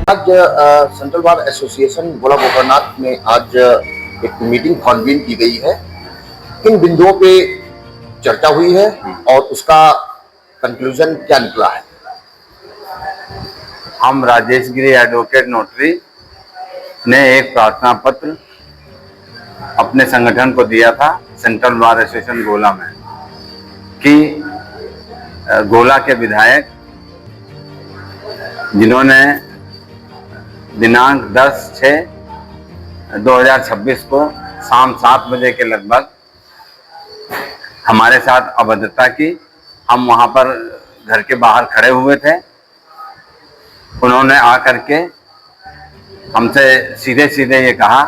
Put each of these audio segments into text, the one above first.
आज central bar association भोला गोकर्णनाथ में आज एक मीटिंग कॉन्वीन की गई है। किन बिंदुओं पे चर्चा हुई है और उसका कंक्लूजन क्या निकला है? हम राजेश गिरी एडवोकेट नोटरी ने एक प्रार्थना पत्र अपने संगठन को दिया था सेंट्रल बार एसोसिएशन गोला में कि गोला के विधायक जिन्होंने दिनांक 10/6/2026 को शाम 7 बजे के लगभग हमारे साथ अभद्रता की। हम वहां पर घर के बाहर खड़े हुए थे। उन्होंने आकर के हमसे सीधे सीधे ये कहा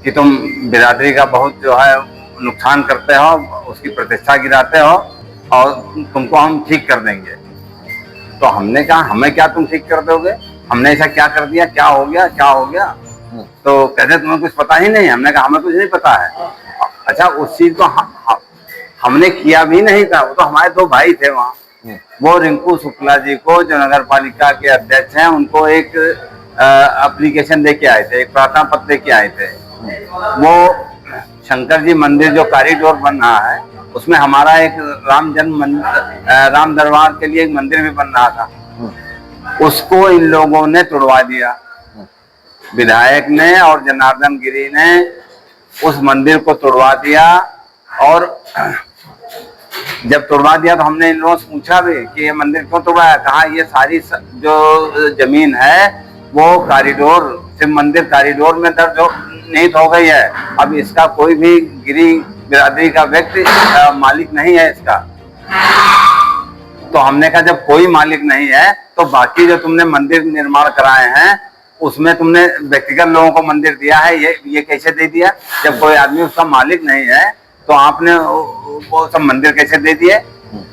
कि तुम बिरादरी का बहुत जो है नुकसान करते हो, उसकी प्रतिष्ठा गिराते हो और तुमको हम ठीक कर देंगे। तो हमने कहा हमें क्या तुम ठीक कर दोगे, हमने ऐसा क्या कर दिया, क्या हो गया, क्या हो गया? तो कहते तुम्हें कुछ पता ही नहीं। हमने कहा हमें कुछ नहीं पता है। अच्छा, उस चीज को हमने किया भी नहीं था। वो तो हमारे दो भाई थे वहाँ। वो रिंकू शुक्ला जी को जो नगर पालिका के अध्यक्ष हैं, उनको एक एप्लीकेशन दे के आए थे, एक प्रार्थना पत्र दे के आए थे। वो शंकर जी मंदिर जो कॉरिडोर बन रहा है, उसमें हमारा एक राम दरबार के लिए एक मंदिर भी बन रहा था, उसको इन लोगों ने तोड़वा दिया। विधायक ने और जनार्दन गिरी ने उस मंदिर को तोड़वा दिया। और जब तोड़वा दिया तो हमने इन लोगों से पूछा भी कि ये मंदिर क्यों तोड़वाया। कहा ये सारी जो जमीन है वो कॉरिडोर, सिर्फ मंदिर कॉरिडोर में दर्ज निहित हो गई है। अब इसका कोई भी गिरी बिरादरी का व्यक्ति मालिक नहीं है इसका। तो हमने कहा जब कोई मालिक नहीं है तो बाकी जो तुमने मंदिर निर्माण कराए हैं उसमें तुमने व्यक्तिगत लोगों को मंदिर दिया है, ये कैसे दे दिया? जब कोई आदमी उसका मालिक नहीं है तो आपने वो सब मंदिर कैसे दे दिए?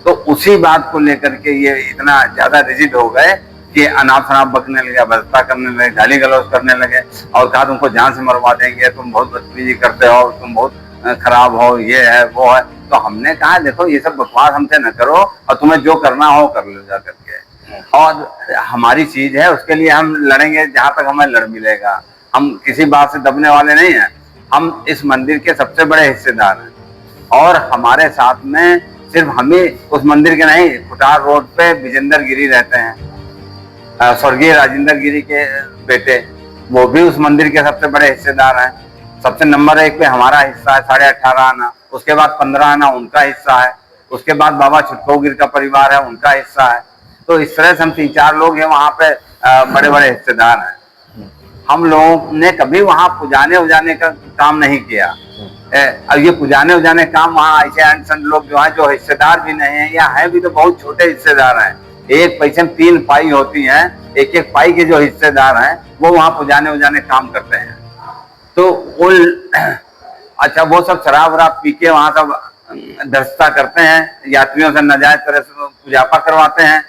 तो उसी बात को लेकर के ये इतना ज्यादा रिजिड हो गए कि अनाप शनाप बकने लगे, बदता करने लगे, गाली गलौज करने लगे और कहा तुमको जान से मरवा देंगे, तुम बहुत बदतमीजी करते हो, तुम बहुत खराब हो, ये है वो है। तो हमने कहा देखो ये सब बकवास हमसे न करो और तुम्हें जो करना हो कर लो जा करके। और हमारी चीज है, उसके लिए हम लड़ेंगे जहां तक हमें लड़ मिलेगा। हम किसी बात से दबने वाले नहीं हैं। हम इस मंदिर के सबसे बड़े हिस्सेदार हैं और हमारे साथ में सिर्फ हमें उस मंदिर के नहीं, खुटार रोड पे विजेंद्र गिरी रहते हैं, स्वर्गीय राजेंद्र गिरी के बेटे, वो भी उस मंदिर के सबसे बड़े हिस्सेदार हैं। सबसे नंबर 1 पे हमारा हिस्सा है 18.5 आना, उसके बाद 15 आना उनका हिस्सा है, उसके बाद बाबा छुटको गिर का परिवार है, उनका हिस्सा है। तो इस तरह से हम 3-4 लोग हैं वहाँ पे बड़े बड़े हिस्सेदार हैं। हम लोगों ने कभी वहाँ पुजाने उजाने का काम नहीं किया। अब ये पुजाने उजाने काम वहाँ ऐसे अनसन लोग जो है, जो हिस्सेदार भी नहीं है या है भी तो बहुत छोटे हिस्सेदार हैं। एक पैसे में 3 पाई होती हैं, एक एक पाई के जो हिस्सेदार हैं वो वहाँ पुजाने उजाने काम करते हैं। तो अच्छा, वो सब शराब वराब पी के वहाँ सब धस्ता करते हैं, यात्रियों से नाजायज तरह से पूजापा करवाते हैं।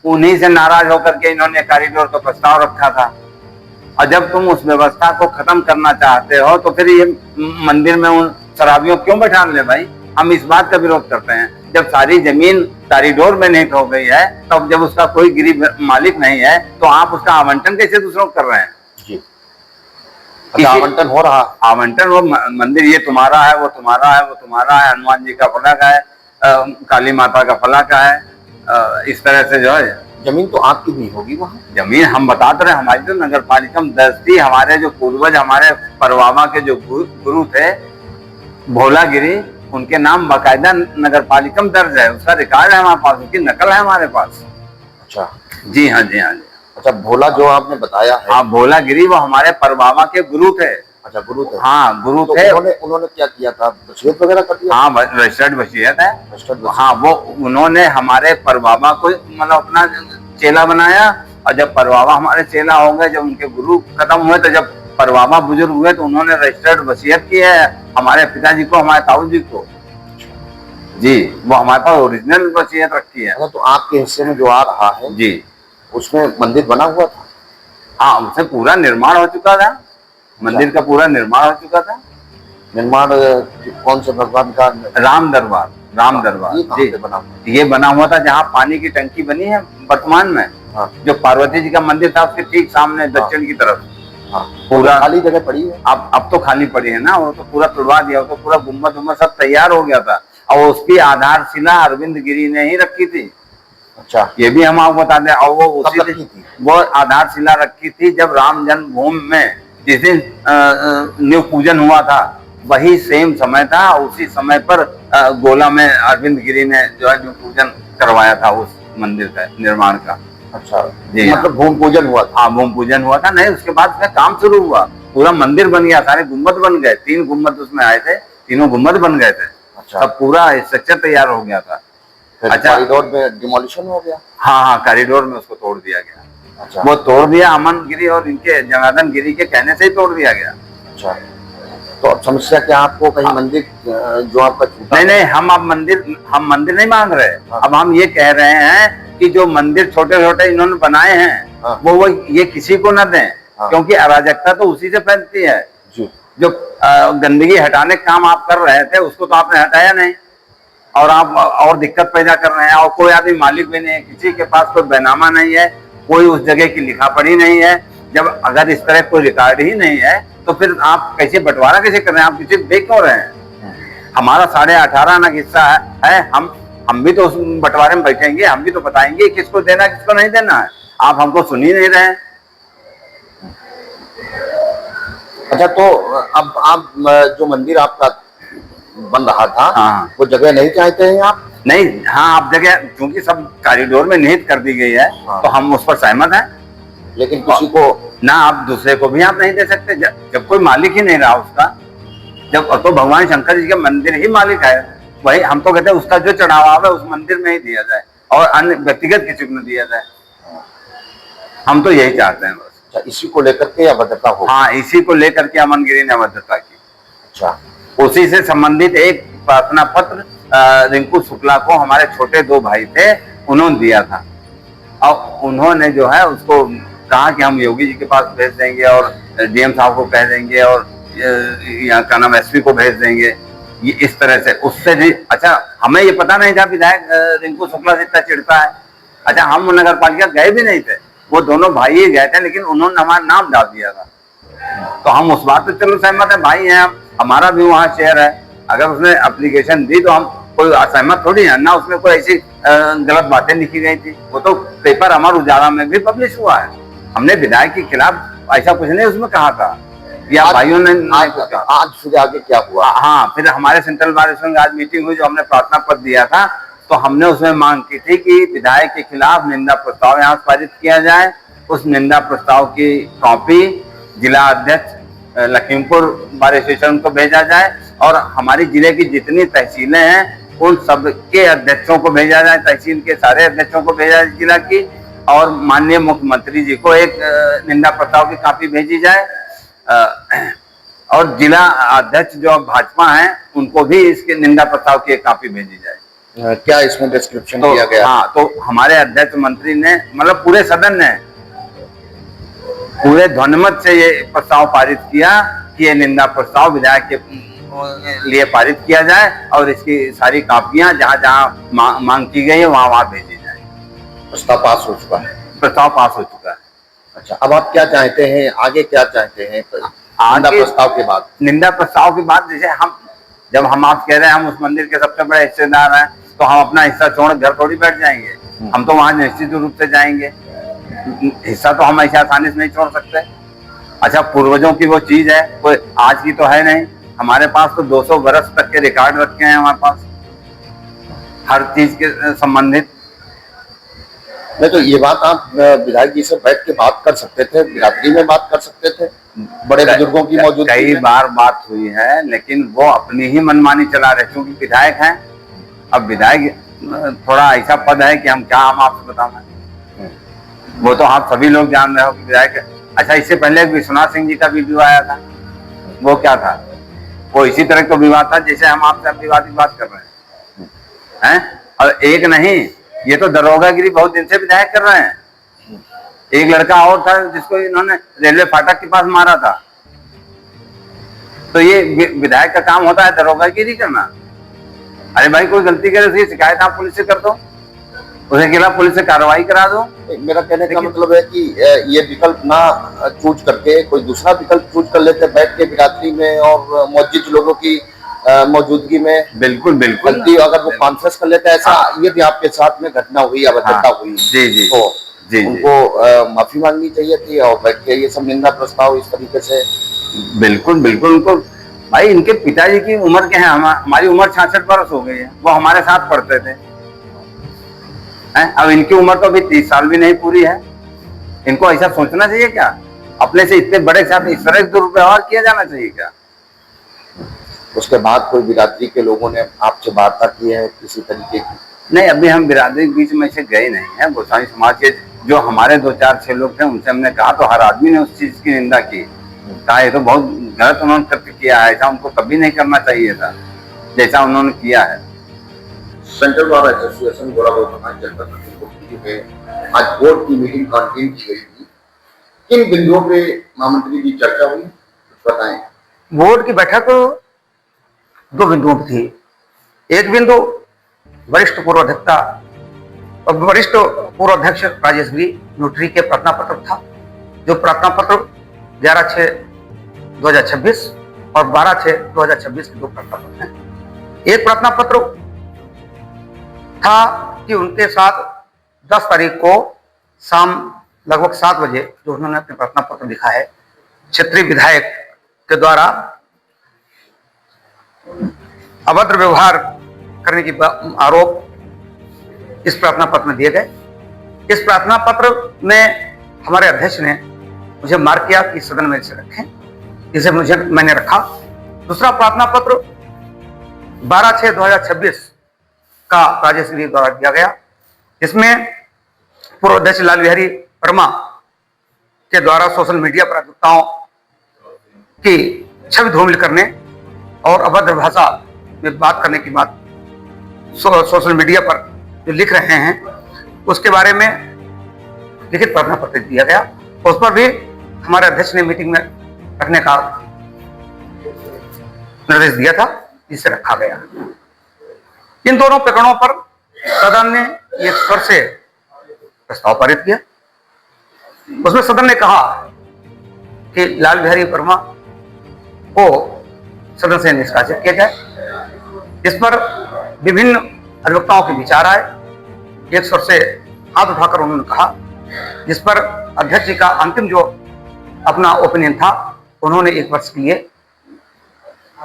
उन्हीं से नाराज होकर के इन्होंने कॉरिडोर का प्रस्ताव रखा था। और जब तुम उस व्यवस्था को खत्म करना चाहते हो तो फिर ये मंदिर में उन शराबियों क्यों बैठा ले भाई? हम इस बात का विरोध करते हैं। जब सारी जमीन कॉरिडोर में निहित हो गई है, तब जब उसका कोई गिरी मालिक नहीं है तो आप उसका आवंटन कैसे दूसरों को कर रहे हैं? जी, आवंटन हो रहा, आवंटन वो मंदिर ये तुम्हारा है, वो तुम्हारा है, वो तुम्हारा है, हनुमान जी का फलक है, काली माता का फलक है, इस तरह से जो है। जमीन तो आपकी भी होगी वहाँ? जमीन हम बताते रहे, हमारी तो नगर पालिका में दस्ती, हमारे जो पूर्वज, हमारे परवामा के जो गुरु थे भोला गिरी, उनके नाम बाकायदा नगर पालिका में दर्ज है, उसका रिकॉर्ड है हमारे पास, उसकी नकल है हमारे पास। अच्छा, जी हाँ, जी हाँ जी। अच्छा, भोला जो आपने बताया है, हाँ, भोला गिरी वो हमारे परबाबा के गुरु थे। अच्छा, गुरु थे? हाँ, गुरु तो थे। उन्होंने क्या किया था? वसीयत वगैरह कर दिया? हाँ, रजिस्टर्ड वसीयत है। हाँ, वो उन्होंने हमारे परबाबा को मतलब अपना चेला बनाया और जब परबाबा हमारे चेला हो गए, जब उनके गुरु खत्म हुए, तो जब परबाबा बुजुर्ग हुए तो उन्होंने रजिस्टर्ड वसीयत की है हमारे पिताजी को, हमारे ताऊ जी को। जी, वो हमारे पास ओरिजिनल वसीयत रखी है। तो आपके हिस्से में जो आ रहा है जी, उसमें मंदिर बना हुआ था? हाँ, उससे पूरा निर्माण हो चुका था, मंदिर का पूरा निर्माण हो चुका था। निर्माण कौन से भगवान का? राम दरबार, राम दरबार। ये बना हुआ? ये बना हुआ था जहाँ पानी की टंकी बनी है वर्तमान में, हाँ। जो पार्वती जी का मंदिर था उसके ठीक सामने दक्षिण की तरफ हाँ, पूरा खाली जगह पड़ी है। अब तो खाली पड़ी है ना, वो तो पूरा तुड़वा दिया, वो तो पूरा गुम्बद उम्बद सब तैयार हो गया था और उसकी आधारशिला अरविंद गिरी ने ही रखी थी। अच्छा, ये भी हम आपको बता दें। और वो उसी कब रखी थी? वो आधारशिला रखी थी जब राम जन्मभूमि में जिस दिन न्यू पूजन हुआ था, वही सेम समय था। उसी समय पर गोला में अरविंद गिरी ने जो है न्यू पूजन करवाया था उस मंदिर का निर्माण का। अच्छा जी हाँ। मतलब भूमि पूजन हुआ था। हाँ, भूमि पूजन हुआ था। नहीं, उसके बाद उसमें काम शुरू हुआ, पूरा मंदिर बन गया, सारे गुम्बद बन गए, 3 गुम्बद उसमें आए थे, तीनों गुम्बद बन गए थे। अच्छा, तब पूरा स्ट्रक्चर तैयार हो गया था। अच्छा, कॉरिडोर में डिमोलिशन हो गया। हाँ हाँ, कॉरिडोर में उसको तोड़ दिया गया। अच्छा, वो तोड़ दिया अमन गिरी और इनके जनार्दन गिरी के कहने से ही तोड़ दिया गया। अच्छा, तो अब समस्या क्या, आपको कहीं मंदिर जो आपका छूटा? नहीं नहीं, हम अब मंदिर नहीं मांग रहे। हाँ। अब हम ये कह रहे हैं कि जो मंदिर छोटे छोटे इन्होंने बनाए हैं, हाँ। वो ये किसी को न दें। हाँ। क्योंकि अराजकता तो उसी से फैलती है। जी, जो गंदगी हटाने का काम आप कर रहे थे उसको तो आपने हटाया नहीं, और आप और दिक्कत पैदा कर रहे हैं। और कोई आदमी मालिक भी नहीं है, किसी के पास कोई बैनामा नहीं है, कोई उस जगह की लिखा पढ़ी नहीं है। जब अगर इस तरह कोई रिकॉर्ड ही नहीं है तो फिर आप कैसे बंटवारा कैसे कर रहे हैं, आप किसी बेच क्यों रहे हैं? हमारा 18.5 आना हिस्सा है, हम भी तो उस बंटवारे में बैठेंगे, हम भी तो बताएंगे किसको देना किसको नहीं देना है। आप हमको सुन ही नहीं रहे हैं। अच्छा, तो अब आप जो मंदिर आपका बन रहा था, हाँ। वो जगह नहीं चाहते हैं आप? नहीं, हाँ, आप जगह क्योंकि सब कॉरिडोर में निहित कर दी गई है। हाँ। तो हम उस पर सहमत हैं। लेकिन किसी को ना आप दूसरे को भी आप नहीं दे सकते जब कोई मालिक ही नहीं रहा उसका। जब तो भगवान शंकर जी के मंदिर ही मालिक है, वही हम तो कहते हैं उसका जो चढ़ावा है उस मंदिर में ही दिया जाए और अन्य व्यक्तिगत किसी को न दिया जाए। हम तो यही चाहते हैं बस। अच्छा, इसी को लेकर के अभद्रता हो? हाँ, इसी को लेकर के अमन गिरी ने अभद्रता की। अच्छा, उसी से संबंधित एक प्रार्थना पत्र रिंकू शुक्ला को हमारे छोटे 2 भाई थे, उन्होंने दिया था। और उन्होंने जो है उसको कहा कि हम योगी जी के पास भेज देंगे और डीएम साहब को कह देंगे और यहाँ का नाम एसपी को भेज देंगे। ये इस तरह से उससे भी अच्छा, हमें ये पता नहीं था विधायक रिंकू शुक्ला से इतना चिढ़ता है। अच्छा, हम नगर पालिका गए भी नहीं थे, वो दोनों भाई ही गए थे, लेकिन उन्होंने हमारा नाम डाल दिया था। तो हम उस बात पे चलो सहमत है, भाई हैं, हमारा भी वहाँ शेयर है। अगर उसने एप्लीकेशन दी तो हम कोई असहमत थोड़ी है ना, उसमें कोई ऐसी गलत बातें लिखी गई थी। वो तो पेपर अमर उजाला में भी पब्लिश हुआ है। हमने विधायक के खिलाफ ऐसा कुछ नहीं उसमें कहा था, या भाइयों ने आज फिर आगे क्या हुआ? हाँ, फिर हमारे सेंट्रल बार एसोसिएशन आज मीटिंग हुई, जो हमने प्रार्थना पत्र दिया था, तो हमने उसमें मांग की थी कि विधायक के खिलाफ निंदा प्रस्ताव यहाँ पारित किया जाए। उस निंदा प्रस्ताव की कॉपी जिला अध्यक्ष लखीमपुर बार एसोसिएशन को भेजा जाए और हमारी जिले की जितनी तहसीलें हैं उन सबके अध्यक्षों को भेजा जाए, तहसील के सारे अध्यक्षों को भेजा जाए जिला की, और माननीय मुख्यमंत्री जी को एक निंदा प्रस्ताव की कॉपी भेजी जाए। और जिला अध्यक्ष जो भाजपा हैं उनको भी इसके निंदा प्रस्ताव की एक कॉपी भेजी जाए। क्या इसमें डिस्क्रिप्शन तो किया गया? हाँ, तो हमारे अध्यक्ष मंत्री ने मतलब पूरे सदन ने पूरे ध्वनिमत से ये प्रस्ताव पारित किया कि ये निंदा प्रस्ताव विधायक के लिए पारित किया जाए और इसकी सारी कॉपियां जहां जहां मांग की गई है वहां वहां भेजी जाए। प्रस्ताव पास हो चुका है? प्रस्ताव पास हो चुका है। अच्छा, अब आप क्या चाहते हैं, आगे क्या चाहते हैं निंदा प्रस्ताव के बाद? निंदा प्रस्ताव के बाद जैसे जब हम आप कह रहे हैं हम उस मंदिर के सबसे बड़े हिस्सेदार हैं, तो हम अपना हिस्सा छोड़ घर थोड़ी बैठ जाएंगे। हम तो वहां निश्चित रूप से जाएंगे, हिस्सा तो हम ऐसे आसानी से नहीं छोड़ सकते। अच्छा, पूर्वजों की वो चीज है, कोई आज की तो है नहीं। हमारे पास तो 200 बरस तक के रिकॉर्ड रखे हैं हमारे पास हर चीज के संबंधित। नहीं तो ये बात आप विधायक जी से बैठ के बात कर सकते थे, बिरादरी में बात कर सकते थे, बड़े बुजुर्गों की मौजूदगी कई में। बार बात हुई है, लेकिन वो अपनी ही मनमानी चला रहे, क्योंकि विधायक हैं। अब विधायक थोड़ा ऐसा पद है कि हम आपसे बताना, वो तो आप सभी लोग जान रहे हो कि विधायक। अच्छा, इससे पहले विश्वनाथ सिंह जी का वीडियो आया था, वो क्या था? वो इसी तरह का विवाद था जैसे हम आपसे विवादित बात कर रहे हैं। और एक नहीं, ये तो दरोगागिरी बहुत दिन से विधायक कर रहे हैं। एक लड़का और था जिसको इन्होंने रेलवे फाटक के पास मारा था। तो ये विधायक का काम होता है दरोगागिरी करना? अरे भाई, कोई गलती करे उसकी शिकायत आप पुलिस से कर दो। उसके खिलाफ पुलिस से कार्रवाई करा दो। मेरा कहने का मतलब है कि ये विकल्प ना चूज करके कोई दूसरा विकल्प चूज कर लेते, बैठ के बिरादरी में और मौजूद लोगों की मौजूदगी में। बिल्कुल बिल्कुल, गलती अगर वो कॉन्फ्रेंस कर लेते, ऐसा यदि आपके साथ में घटना हुई, अभद्रता हुई, जी जी, तो जी उनको माफी मांगनी चाहिए थी और बैठ के ये सब निंदा प्रस्ताव इस तरीके से। बिल्कुल बिल्कुल, उनको भाई इनके पिताजी की उम्र क्या है, हमारी उम्र 66 वर्ष हो गई है, वो हमारे साथ पढ़ते थे हैं? अब इनकी उम्र तो अभी 30 साल भी नहीं पूरी है। इनको ऐसा सोचना चाहिए क्या? अपने से इतने बड़े साथ इस तरह दुर्व्यवहार किया जाना चाहिए क्या? उसके बाद कोई बिरादरी के लोगों ने आपसे वार्ता की है किसी तरीके की? नहीं, अभी हम बिरादरी के बीच में से गए नहीं हैं। गोसाई समाज के जो हमारे 2-4-6 लोग थे उनसे हमने कहा, तो हर आदमी ने उस चीज की निंदा की, कहा ये तो बहुत गलत उन्होंने करके किया है, ऐसा उनको कभी नहीं करना चाहिए था जैसा उन्होंने किया है। सेंट्रल बार एसोसिएशन गोरखपुर जनपद लखीमपुर में आज बोर्ड की मीटिंग कॉन्वेन की गई थी। किन बिंदुओं पे महामंत्री की चर्चा हुई, कुछ बताएं। बोर्ड की बैठक 2 बिंदुओं पर थी। एक बिंदु वरिष्ठ पूर्व अध्यक्ष राजेश गिरी नोटरी के प्रार्थना पत्र था, जो प्रार्थना पत्र 11/6/2026 और 12/6/2026 के 2 प्रार्थना पत्र हैं। एक प्रार्थना पत्र था कि उनके साथ 10 तारीख को शाम लगभग 7 बजे जो उन्होंने अपने प्रार्थना पत्र लिखा है, क्षेत्रीय विधायक के द्वारा अभद्र व्यवहार करने की आरोप इस प्रार्थना पत्र में दिए गए। इस प्रार्थना पत्र में हमारे अध्यक्ष ने मुझे मार्क किया कि सदन में इसे रखें, जिसे मैंने रखा। दूसरा प्रार्थना पत्र 12/6/2026 का राजेश गिरी द्वारा दिया गया, इसमें पूर्व अध्यक्ष लाल बिहारी वर्मा के द्वारा सोशल मीडिया पर अधिवक्ताओं की छवि धूमिल करने और अभद्र भाषा में बात करने की बात सोशल मीडिया पर जो लिख रहे हैं उसके बारे में लिखित प्रार्थना पत्र दिया गया। उस पर भी हमारे अध्यक्ष ने मीटिंग में रखने का निर्देश दिया था, जिसे रखा गया। इन दोनों प्रकरणों पर सदन ने एक स्वर से प्रस्ताव पारित किया। उसमें सदन ने कहा कि लाल बिहारी वर्मा को सदन से निष्कासित किया जाए। इस पर विभिन्न अधिवक्ताओं के विचार आए। एक स्वर से हाथ उठाकर उन्होंने कहा, जिस पर अध्यक्ष जी का अंतिम जो अपना ओपिनियन था, उन्होंने 1 वर्ष के लिए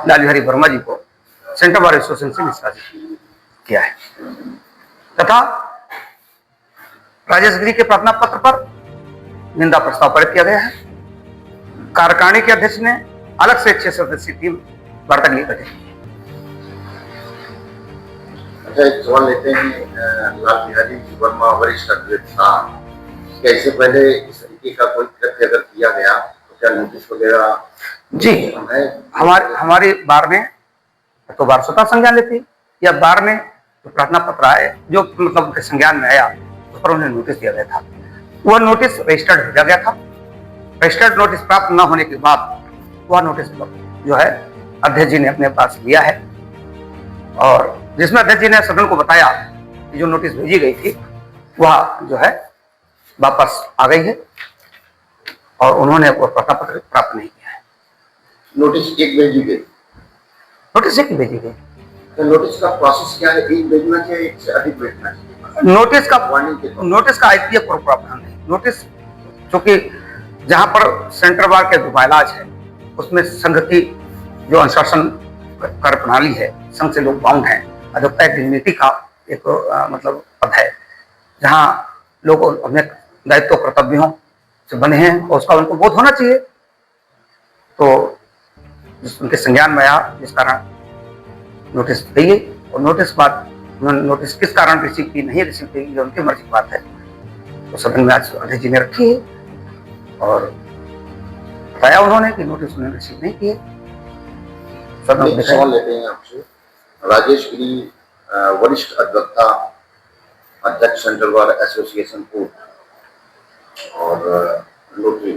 लाल बिहारी वर्मा जी को सेंट्रल बार एसोसिएशन से निष्कासित किया है तथा राजेश गिरी के प्रार्थना पत्र पर निंदा प्रस्ताव पारित किया गया है। कार्यकारिणी के अध्यक्ष ने अलग से 6 सदस्यीय टीम वार्ता के लिए गठित की। अच्छा, एक सवाल लेते हैं। लाल बिहारी वर्मा वरिष्ठ अध्यक्ष था, क्या इससे पहले इस तरीके का कोई कृत्य अगर किया गया तो क्या नोटिस वगैरह? जी, हमारी बार में तो बार स्वतः संज्ञान लेती, या बार में जो प्रार्थना पत्र आए जो मतलब उनके संज्ञान में आया उस पर उन्हें नोटिस दिया गया था। वह नोटिस रजिस्टर्ड भेजा गया था। रजिस्टर्ड नोटिस प्राप्त न होने के बाद वह नोटिस जो है अध्यक्ष जी ने अपने पास लिया है, और जिसमें अध्यक्ष जी ने सदन को बताया कि जो नोटिस भेजी गई थी वह जो है वापस आ गई है और उन्होंने वो प्रार्थना पत्र प्राप्त नहीं किया है। नोटिस एक भेजी गई, नोटिस एक भेजी गई। तो नोटिस का प्रोसेस क्या है? एक भेजना चाहिए, एक से अधिक भेजना चाहिए? नोटिस का आईपीए पर प्रावधान है। नोटिस चूंकि जहां पर सेंट्रल बार के जो बायलाज है उसमें संघ की जो अनुशासन कार्य प्रणाली है, संघ से लोग बाउंड हैं, अधिवक्ता एक डिग्निटी का एक मतलब पद है जहां लोग अपने दायित्व कर्तव्यों से बने हैं और उसका उनको बोध होना चाहिए। तो उनके संज्ञान में आया, जिस कारण नोटिस दी गई, और नोटिस बाद उन्होंने नोटिस किस कारण रिसीव की, नहीं रिसीव की, ये उनकी मर्जी की बात है। तो सदन में आज अध्यक्ष जी ने रखी है और बताया उन्होंने कि नोटिस उन्होंने रिसीव नहीं किए। सवाल लेते हैं आपसे। राजेश गिरी वरिष्ठ अधिवक्ता, अध्यक्ष सेंट्रल बार एसोसिएशन कोर्ट और नोटरी,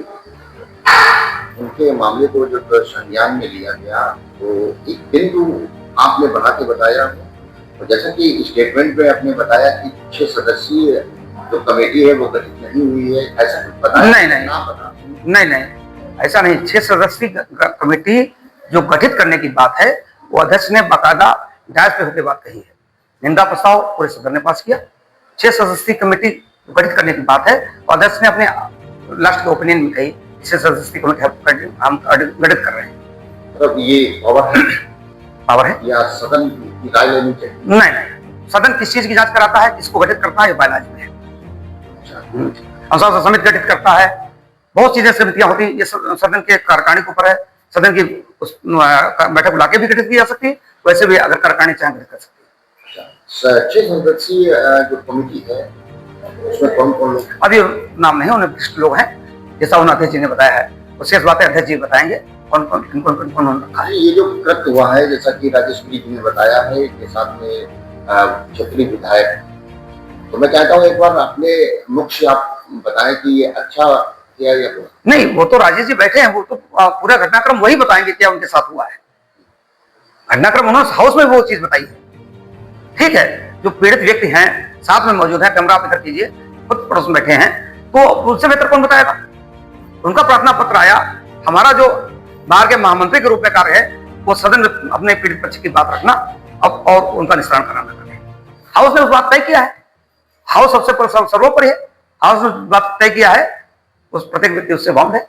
उनके मामले को जब संज्ञान में लिया गया तो एक बिंदु आपने बना के बताया तो जैसा कि स्टेटमेंट में आपने बताया कि 6 सदस्यीय जो कमेटी है वो गठित नहीं हुई है, ऐसा कुछ बताया? नहीं, नहीं। ना पता। नहीं, ऐसा नहीं। 6 सदस्यीय कमेटी जो गठित करने की बात है, वो अध्यक्ष ने बाकायदा डायस पे होकर बात कही है। निंदा प्रस्ताव पूरे सदन ने पास किया। 6 सदस्यीय कमेटी गठित करने की बात है और अध्यक्ष ने अपने लास्ट के ओपिनियन में कही 6 सदस्यीय कमेटी हम गठित कर रहे हैं। मतलब ये पावर है या सदन की राय लेनी चाहिए? नहीं, सदन किस चीज की जांच कराता है, किसको गठित करता है, ये बायलाज में है। अनुशासन समिति गठित करता है, बहुत चीजें समितियां होती है, ये सदन के कार्यकारिणी के ऊपर है। सदन की उस बैठक बुला के भी गठित की जा सकती है, वैसे भी अगर कार्यकारिणी चाहे गठित कर सकती है। 6 सदस्यीय जो कमेटी है उसमें कौन कौन लोग? अभी नाम नहीं, उन्हें विशिष्ट लोग हैं, जैसा उन्हें अध्यक्ष जी ने बताया है। और शेष बातें अध्यक्ष जी बताएंगे कौन रखा है। ये जो कृत्य हुआ है, जैसा कि राजेश गिरी जी ने बताया है कि साथ में क्षेत्रीय विधायक, तो मैं चाहता हूँ एक बार अपने मुख से आप बताएं कि ये अच्छा किया या बुरा? नहीं, वो तो राजेश जी बैठे हैं, वो तो पूरा घटनाक्रम वही बताएंगे क्या उनके साथ हुआ है। घटनाक्रम उन्होंने हाउस में वो चीज बताई है। ठीक है, जो पीड़ित व्यक्ति हैं साथ में मौजूद है, कैमरा आप इधर कीजिए, खुद पड़ोस में बैठे हैं, तो उससे बेहतर कौन बताएगा। उनका प्रार्थना पत्र आया, हमारा जो बाहर के महामंत्री के रूप में कार्य है वो सदन में अपने पीड़ित पक्ष की बात रखना अब और उनका निस्तारण कराना करें। हाउस ने उस बात तय किया है, हाउस सबसे सर्वोपरि है। हाउस ने बात तय किया है, उस प्रत्येक व्यक्ति उससे बाउंड है।